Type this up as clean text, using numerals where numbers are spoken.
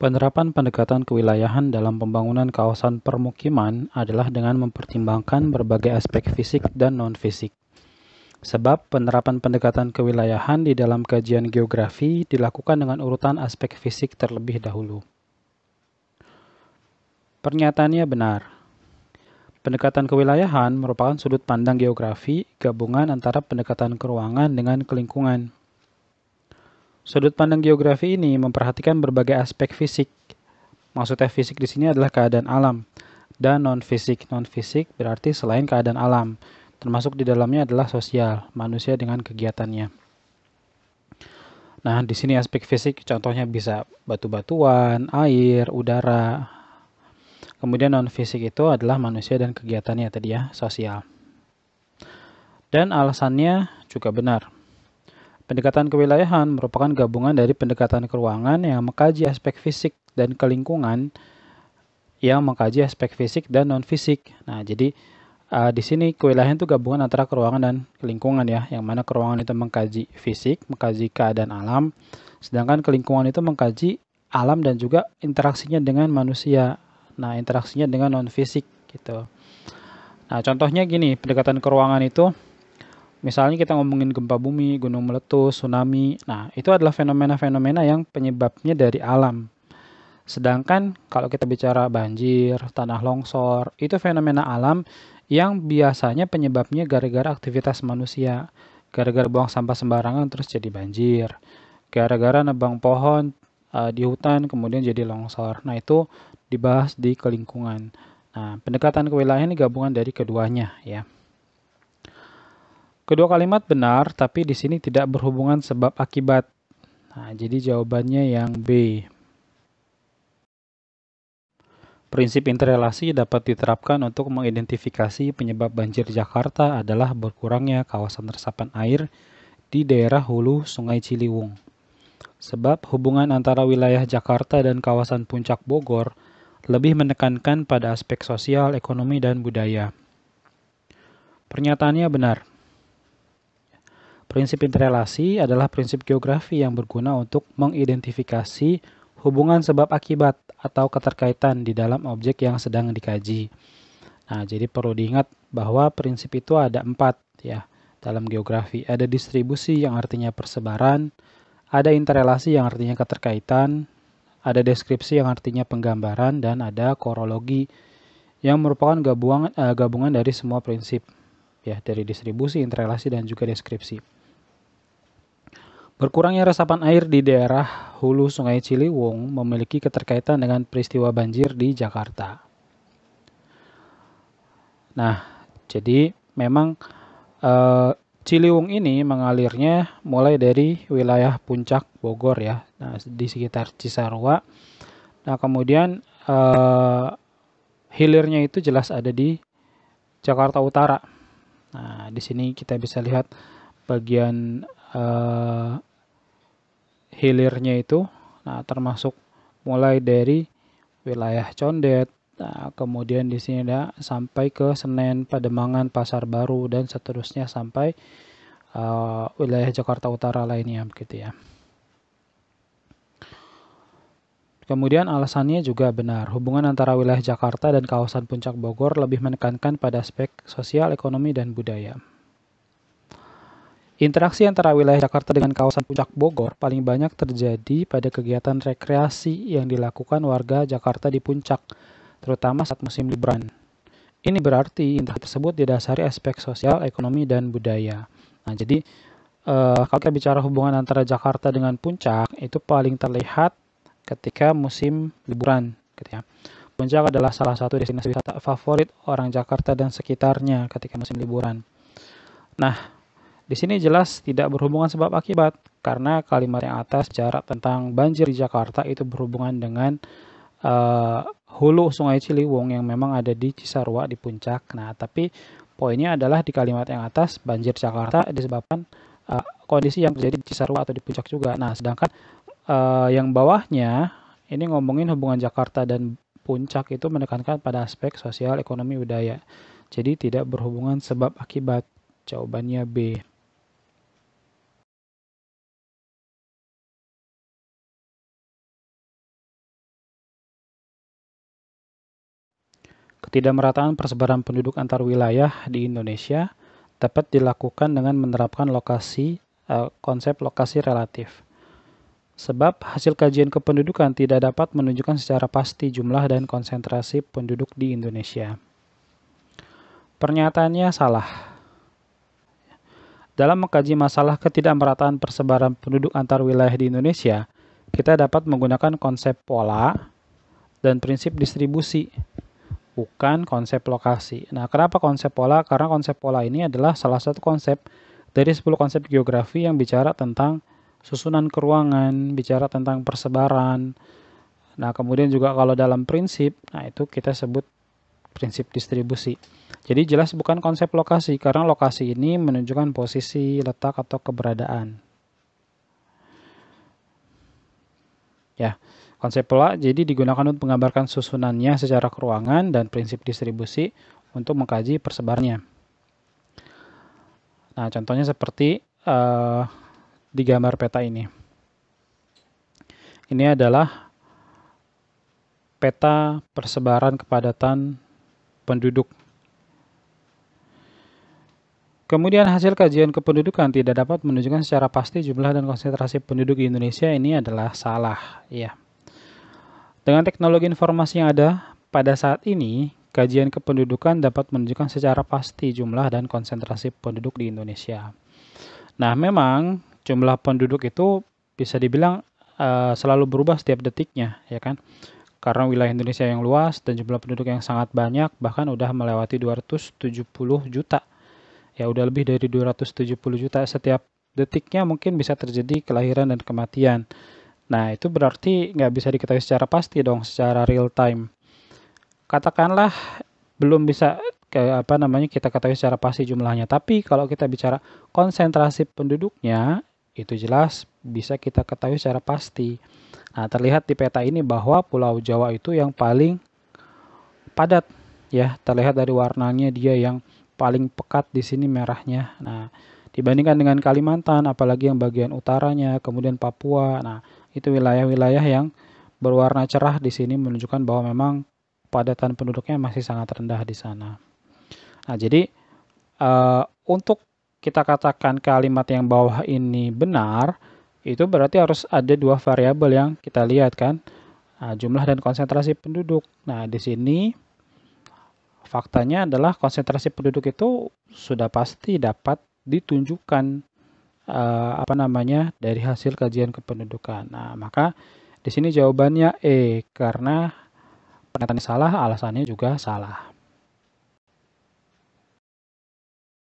Penerapan pendekatan kewilayahan dalam pembangunan kawasan permukiman adalah dengan mempertimbangkan berbagai aspek fisik dan non-fisik. Sebab penerapan pendekatan kewilayahan di dalam kajian geografi dilakukan dengan urutan aspek fisik terlebih dahulu. Pernyataannya benar. Pendekatan kewilayahan merupakan sudut pandang geografi gabungan antara pendekatan keruangan dengan kelingkungan. Sudut pandang geografi ini memperhatikan berbagai aspek fisik. Maksudnya fisik di sini adalah keadaan alam dan non-fisik. Non-fisik berarti selain keadaan alam, termasuk di dalamnya adalah sosial, manusia dengan kegiatannya. Nah, di sini aspek fisik contohnya bisa batu-batuan, air, udara. Kemudian non-fisik itu adalah manusia dan kegiatannya tadi ya, sosial. Dan alasannya juga benar. Pendekatan kewilayahan merupakan gabungan dari pendekatan keruangan yang mengkaji aspek fisik dan kelingkungan yang mengkaji aspek fisik dan non-fisik. Nah, jadi di sini kewilayahan itu gabungan antara keruangan dan kelingkungan ya, yang mana keruangan itu mengkaji fisik, mengkaji keadaan alam, sedangkan kelingkungan itu mengkaji alam dan juga interaksinya dengan manusia. Nah, interaksinya dengan non-fisik gitu. Nah, contohnya gini, pendekatan keruangan itu misalnya kita ngomongin gempa bumi, gunung meletus, tsunami. Nah, itu adalah fenomena-fenomena yang penyebabnya dari alam. Sedangkan kalau kita bicara banjir, tanah longsor, itu fenomena alam yang biasanya penyebabnya gara-gara aktivitas manusia. Gara-gara buang sampah sembarangan terus jadi banjir. Gara-gara nebang pohon di hutan kemudian jadi longsor. Nah, itu dibahas di kelingkungan. Nah, pendekatan kewilayahan ini gabungan dari keduanya ya. Kedua kalimat benar, tapi di sini tidak berhubungan sebab akibat. Nah, jadi jawabannya yang B. Prinsip interrelasi dapat diterapkan untuk mengidentifikasi penyebab banjir Jakarta adalah berkurangnya kawasan resapan air di daerah hulu Sungai Ciliwung. Sebab hubungan antara wilayah Jakarta dan kawasan Puncak Bogor lebih menekankan pada aspek sosial, ekonomi, dan budaya. Pernyataannya benar. Prinsip interrelasi adalah prinsip geografi yang berguna untuk mengidentifikasi hubungan sebab akibat atau keterkaitan di dalam objek yang sedang dikaji. Nah, jadi perlu diingat bahwa prinsip itu ada 4 ya dalam geografi. Ada distribusi yang artinya persebaran, ada interrelasi yang artinya keterkaitan, ada deskripsi yang artinya penggambaran, dan ada korologi yang merupakan gabungan dari semua prinsip ya, dari distribusi, interrelasi, dan juga deskripsi. Berkurangnya resapan air di daerah hulu Sungai Ciliwung memiliki keterkaitan dengan peristiwa banjir di Jakarta. Nah, jadi memang Ciliwung ini mengalirnya mulai dari wilayah Puncak Bogor ya, nah, di sekitar Cisarua. Nah, kemudian hilirnya itu jelas ada di Jakarta Utara. Nah, di sini kita bisa lihat bagian hilirnya itu, nah, termasuk mulai dari wilayah Condet, nah, kemudian di sini ada sampai ke Senen, Pademangan, Pasar Baru, dan seterusnya sampai wilayah Jakarta Utara lainnya begitu ya. Kemudian alasannya juga benar, hubungan antara wilayah Jakarta dan kawasan Puncak Bogor lebih menekankan pada aspek sosial, ekonomi, dan budaya. Interaksi antara wilayah Jakarta dengan kawasan Puncak Bogor paling banyak terjadi pada kegiatan rekreasi yang dilakukan warga Jakarta di Puncak, terutama saat musim liburan. Ini berarti interaksi tersebut didasari aspek sosial, ekonomi, dan budaya. Nah, jadi kalau kita bicara hubungan antara Jakarta dengan Puncak, itu paling terlihat ketika musim liburan. Gitu ya. Puncak adalah salah satu destinasi wisata favorit orang Jakarta dan sekitarnya ketika musim liburan. Nah, di sini jelas tidak berhubungan sebab akibat, karena kalimat yang atas bicara tentang banjir di Jakarta itu berhubungan dengan hulu Sungai Ciliwung yang memang ada di Cisarua di Puncak. Nah, tapi poinnya adalah di kalimat yang atas banjir Jakarta disebabkan kondisi yang terjadi di Cisarua atau di Puncak juga. Nah, sedangkan yang bawahnya ini ngomongin hubungan Jakarta dan Puncak itu menekankan pada aspek sosial, ekonomi, budaya. Jadi tidak berhubungan sebab akibat. Jawabannya B. ketidakmerataan persebaran penduduk antar wilayah di Indonesia dapat dilakukan dengan menerapkan konsep lokasi relatif. Sebab hasil kajian kependudukan tidak dapat menunjukkan secara pasti jumlah dan konsentrasi penduduk di Indonesia. Pernyataannya salah. Dalam mengkaji masalah ketidakmerataan persebaran penduduk antar wilayah di Indonesia, kita dapat menggunakan konsep pola dan prinsip distribusi, bukan konsep lokasi. Nah, kenapa konsep pola? Karena konsep pola ini adalah salah satu konsep dari 10 konsep geografi yang bicara tentang susunan keruangan, bicara tentang persebaran. Nah, kemudian juga kalau dalam prinsip, nah itu kita sebut prinsip distribusi. Jadi jelas bukan konsep lokasi, karena lokasi ini menunjukkan posisi, letak, atau keberadaan. Ya, konsep pola jadi digunakan untuk menggambarkan susunannya secara keruangan dan prinsip distribusi untuk mengkaji persebarannya. Nah, contohnya seperti di gambar peta ini. Ini adalah peta persebaran kepadatan penduduk. Kemudian hasil kajian kependudukan tidak dapat menunjukkan secara pasti jumlah dan konsentrasi penduduk di Indonesia. Ini adalah salah, ya. Dengan teknologi informasi yang ada pada saat ini, kajian kependudukan dapat menunjukkan secara pasti jumlah dan konsentrasi penduduk di Indonesia. Nah, memang jumlah penduduk itu bisa dibilang selalu berubah setiap detiknya, ya kan? Karena wilayah Indonesia yang luas dan jumlah penduduk yang sangat banyak, bahkan udah melewati 270 juta. Ya, udah lebih dari 270 juta. Setiap detiknya mungkin bisa terjadi kelahiran dan kematian. Nah, itu berarti nggak bisa diketahui secara pasti dong, secara real time. Katakanlah belum bisa kita ketahui secara pasti jumlahnya. Tapi kalau kita bicara konsentrasi penduduknya, itu jelas bisa kita ketahui secara pasti. Nah, terlihat di peta ini bahwa Pulau Jawa itu yang paling padat, ya. Terlihat dari warnanya dia yang paling pekat di sini merahnya. Nah, dibandingkan dengan Kalimantan, apalagi yang bagian utaranya, kemudian Papua. Nah, itu wilayah-wilayah yang berwarna cerah di sini menunjukkan bahwa memang padatan penduduknya masih sangat rendah di sana. Nah, jadi untuk kita katakan kalimat yang bawah ini benar, itu berarti harus ada dua variabel yang kita lihat kan, jumlah dan konsentrasi penduduk. Nah, di sini faktanya adalah konsentrasi penduduk itu sudah pasti dapat ditunjukkan dari hasil kajian kependudukan. Nah, maka di sini jawabannya E, karena pernyataannya salah, alasannya juga salah.